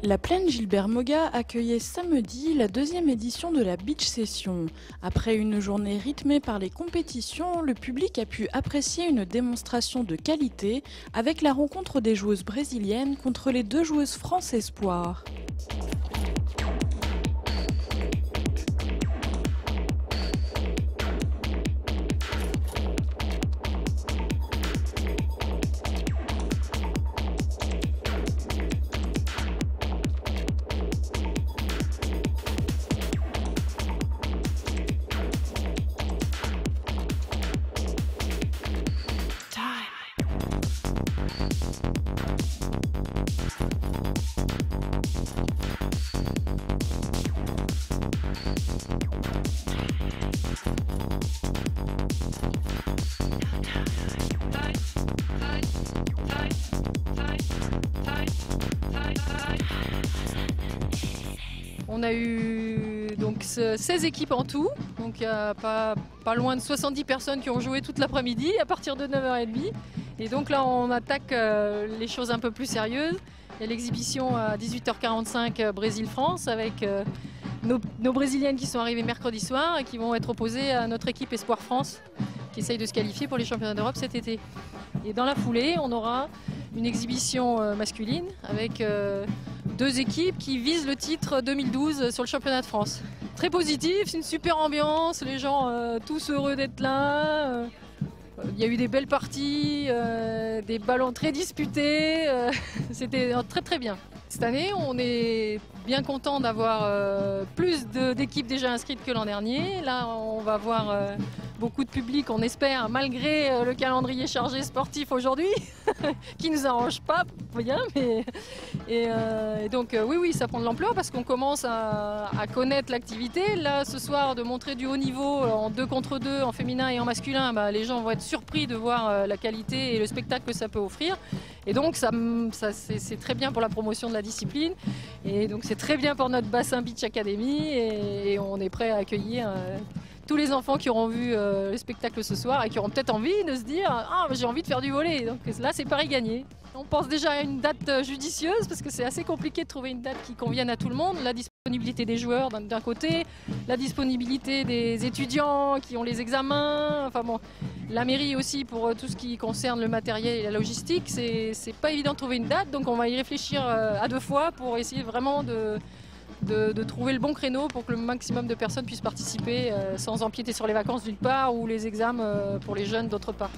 La plaine Gilbert Moga accueillait samedi la deuxième édition de la Beach Session. Après une journée rythmée par les compétitions, le public a pu apprécier une démonstration de qualité avec la rencontre des joueuses brésiliennes contre les deux joueuses France Espoir. On a eu donc 16 équipes en tout, donc il y a pas loin de 70 personnes qui ont joué toute l'après-midi à partir de 9h30. Et donc là on attaque les choses un peu plus sérieuses. Il y a l'exhibition à 18h45 Brésil-France avec nos Brésiliennes qui sont arrivées mercredi soir et qui vont être opposées à notre équipe Espoir France qui essaye de se qualifier pour les championnats d'Europe cet été. Et dans la foulée, on aura une exhibition masculine avec deux équipes qui visent le titre 2012 sur le championnat de France. Très positif, c'est une super ambiance, les gens tous heureux d'être là. Il y a eu des belles parties, des ballons très disputés, c'était très très bien. Cette année, on est bien content d'avoir plus d'équipes déjà inscrites que l'an dernier. Là, on va voir beaucoup de public, on espère, malgré le calendrier chargé sportif aujourd'hui, qui ne nous arrange pas bien. Et donc oui, ça prend de l'ampleur parce qu'on commence à connaître l'activité. Là, ce soir, de montrer du haut niveau en 2 contre 2, en féminin et en masculin, les gens vont être surpris de voir la qualité et le spectacle que ça peut offrir. Et donc c'est très bien pour la promotion de la discipline. Et donc c'est très bien pour notre bassin Beach Academy. Et on est prêt à accueillir tous les enfants qui auront vu le spectacle ce soir et qui auront peut-être envie de se dire « Ah, j'ai envie de faire du volley ». Donc là, c'est pari gagné. On pense déjà à une date judicieuse parce que c'est assez compliqué de trouver une date qui convienne à tout le monde. La disponibilité des joueurs d'un côté, la disponibilité des étudiants qui ont les examens. Enfin bon, la mairie aussi pour tout ce qui concerne le matériel et la logistique. C'est pas évident de trouver une date, donc on va y réfléchir à 2 fois pour essayer vraiment de trouver le bon créneau pour que le maximum de personnes puissent participer sans empiéter sur les vacances d'une part ou les examens pour les jeunes d'autre part.